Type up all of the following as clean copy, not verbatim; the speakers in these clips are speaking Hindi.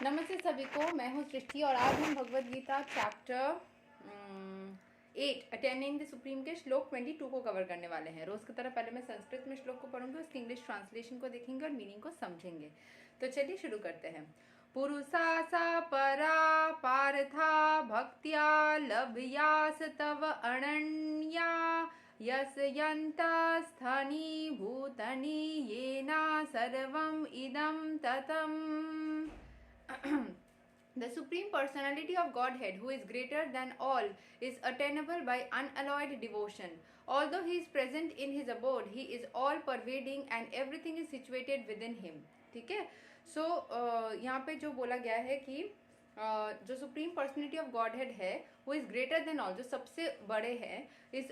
नमस्ते सभी को, मैं हूँ सृष्टि और आज हम Bhagavad Gita chapter 8 attaining the supreme के श्लोक 22 को कवर करने वाले हैं। रोज की तरह पहले मैं संस्कृत में श्लोक को पढ़ूंगी, उसकी इंग्लिश ट्रांसलेशन को देखेंगे और मीनिंग को समझेंगे। तो चलिए शुरू करते हैं। पुरुषा सा परा पार्था भक्त्या लभ्यास तव अनन्या यस यन्तस्थनि भूतनि येना सर्वम् इदं ततम्। The Supreme Personality of Godhead, who is greater than all, is attainable by unalloyed devotion. Although he is present in his abode, he is all pervading and everything is situated within him. ठीक है। सो यहाँ पे जो बोला गया है कि जो सुप्रीम पर्सनैलिटी ऑफ गॉडहेड है वो इज ग्रेटर देन ऑल, जो सबसे बड़े हैं, is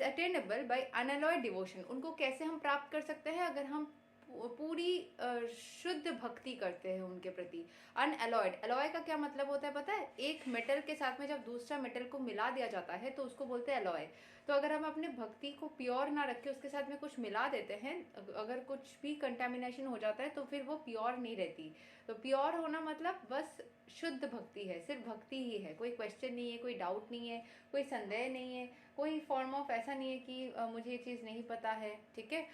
attainable bye unalloyed devotion. उनको कैसे हम प्राप्त कर सकते हैं? अगर हम पूरी शुद्ध भक्ति करते हैं उनके प्रति। अनअलॉयड, अलॉय का क्या मतलब होता है पता है? एक मेटल के साथ में जब दूसरा मेटल को मिला दिया जाता है तो उसको बोलते हैं अलॉय। तो अगर हम अपने भक्ति को प्योर ना रख के उसके साथ में कुछ मिला देते हैं, अगर कुछ भी कंटेमिनेशन हो जाता है तो फिर वो प्योर नहीं रहती। तो प्योर होना मतलब बस शुद्ध भक्ति है, सिर्फ भक्ति ही है, कोई क्वेश्चन नहीं है, कोई डाउट नहीं है, कोई संदेह नहीं है, कोई फॉर्म ऑफ ऐसा नहीं है कि मुझे ये चीज़ नहीं पता है, ठीक है,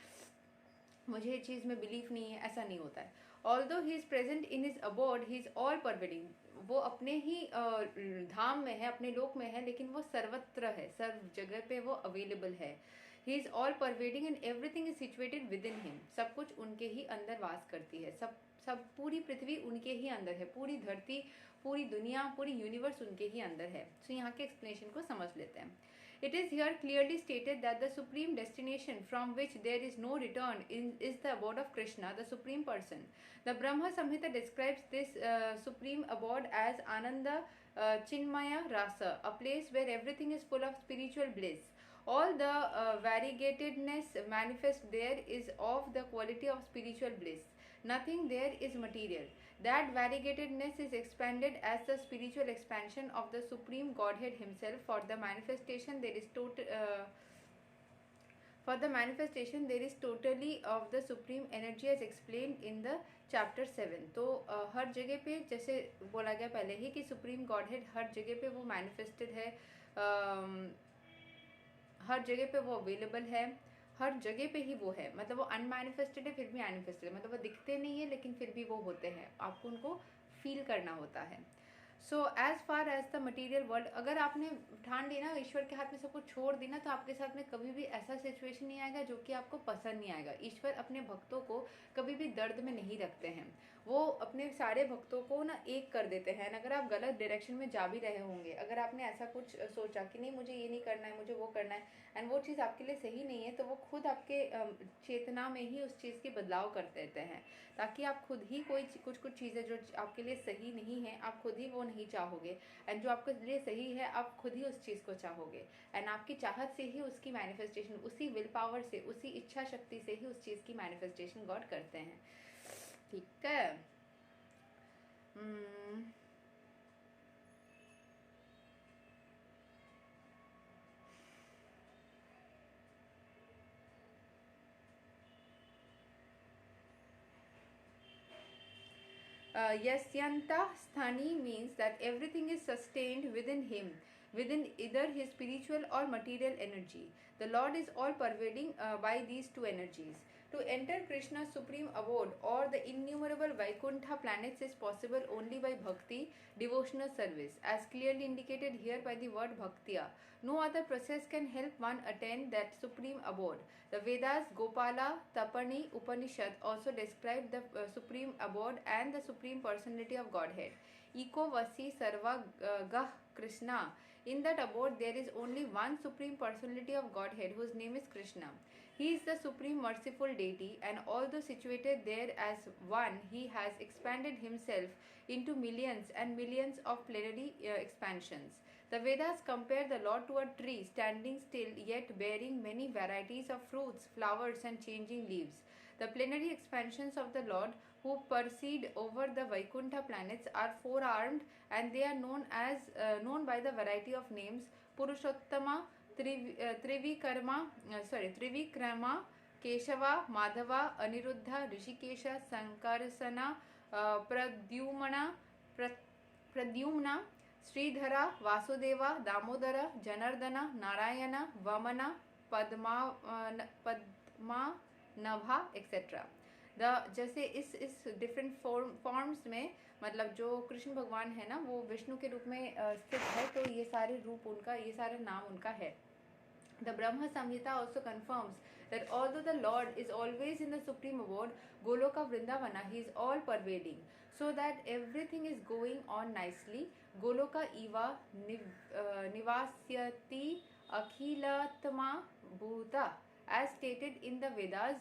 मुझे ये चीज़ में बिलीफ नहीं है, ऐसा नहीं होता है। Although he is present in his abode, he is all pervading. वो अपने ही धाम में है, अपने लोक में है, लेकिन वो सर्वत्र है, सर्व जगह पे वो अवेलेबल है। ही is all pervading and everything is situated with in him. सब कुछ उनके ही अंदर वास करती है, सब पूरी पृथ्वी उनके ही अंदर है, पूरी धरती, पूरी दुनिया, पूरी यूनिवर्स उनके ही अंदर है। सो यहाँ के एक्सप्लेनेशन को समझ लेते हैं। It is here clearly stated that the supreme destination from which there is no return is the abode of Krishna, the Supreme Person. The Brahma Samhita describes this supreme abode as Ananda Chinmaya Rasa, a place where everything is full of spiritual bliss. All the variegatedness manifest there is of the quality of spiritual bliss. Nothing there is material. That variegatedness is expanded as the spiritual expansion of the Supreme Godhead Himself. For the manifestation there is totally of the Supreme Energy as explained in the chapter 7। तो हर जगह पे जैसे बोला गया पहले ही कि सुप्रीम गॉडहेड हर जगह पे वो मैनिफेस्टेड है, हर जगह पे वो अवेलेबल है, हर जगह पे ही वो है। मतलब वो अनमैनिफेस्टेड है फिर भी मैनिफेस्टेड है, मतलब वो दिखते नहीं है लेकिन फिर भी वो होते हैं, आपको उनको फील करना होता है। So as far as the material world, अगर आपने ठान ली ना ईश्वर के हाथ में सब कुछ छोड़ दी ना, तो आपके साथ में कभी भी ऐसा सिचुएशन नहीं आएगा जो कि आपको पसंद नहीं आएगा। ईश्वर अपने भक्तों को कभी भी दर्द में नहीं रखते हैं, वो अपने सारे भक्तों को ना एक कर देते हैं। अगर आप गलत डायरेक्शन में जा भी रहे होंगे, अगर आपने ऐसा कुछ सोचा कि नहीं मुझे ये नहीं करना है, मुझे वो करना है, एंड वो चीज़ आपके लिए सही नहीं है, तो वो खुद आपके चेतना में ही उस चीज़ की बदलाव कर देते हैं, ताकि आप खुद ही कुछ चीज़ें जो आपके लिए सही नहीं है आप खुद ही वो नहीं चाहोगे, एंड जो आपके लिए सही है आप खुद ही उस चीज़ को चाहोगे, एंड आपकी चाहत से ही उसकी मैनिफेस्टेशन, उसी विल पावर से, उसी इच्छा शक्ति से ही उस चीज़ की मैनिफेस्टेशन गॉड करते हैं। ठीक है। Yasyanta Sthani means that everything is sustained within him, within either his spiritual or material energy. The Lord is all pervading by these two energies. To enter Krishna's supreme abode or the innumerable Vaikuntha planets is possible only by bhakti, devotional service, as clearly indicated here by the word bhaktya. No other process can help one attain that supreme abode. The Vedas, Gopala, Tapani, Upanishad also describe the supreme abode and the supreme personality of Godhead. Eko Vasi Sarva Gah Krishna. In that abode there is only one supreme personality of Godhead whose name is Krishna. He is the supreme merciful deity, and although situated there as one, he has expanded himself into millions and millions of plenary expansions. The Vedas compare the Lord to a tree standing still yet bearing many varieties of fruits, flowers and changing leaves. The plenary expansions of the Lord who proceed over the Vaikuntha planets are four-armed, and they are known by the variety of names Purushottama, Trivikrama, Keshava, Madhava, Aniruddha, Rishikesha, Sankarsana, Pradyumna Pradyumna, श्रीधरा, Vasudeva, Damodar, Janardan, Narayan, वमन, पद्मानभा एक्सेट्रा। जैसे इस डिफरेंट फॉर्म्स में, मतलब जो कृष्ण भगवान है ना वो विष्णु के रूप में स्थित है, तो ये सारे रूप उनका, ये सारे नाम उनका है। The Brahma Samhita also confirms that although the Lord is always in the supreme abode, Goloka Vrindavana, he is all pervading, so that everything is going on nicely. Goloka Eva Nivasyati Akhilatma Bhuta, as stated in the Vedas,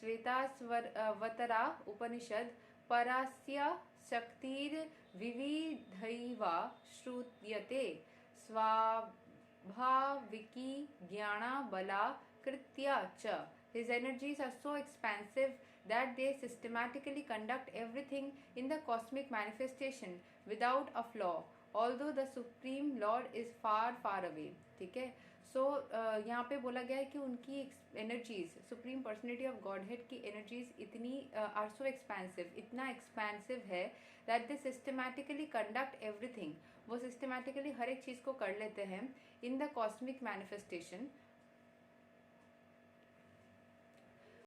Svetasvatara Upanishad, Parasya Shaktir Vividhaiva Shrutyate Svabhaviki Jnana Bala Kritya Cha. His energies are so expansive that they systematically conduct everything in the cosmic manifestation without a flaw, although the Supreme Lord is far far away. ठीक है, सो यहाँ पे बोला गया है कि उनकी energies, supreme personality of godhead की एनर्जीज इतनी आर सो एक्सपेंसिव, इतना एक्सपेंसिव है that they systematically conduct everything, वो सिस्टमैटिकली हर एक चीज़ को कर लेते हैं इन द कॉस्मिक मैनिफेस्टेशन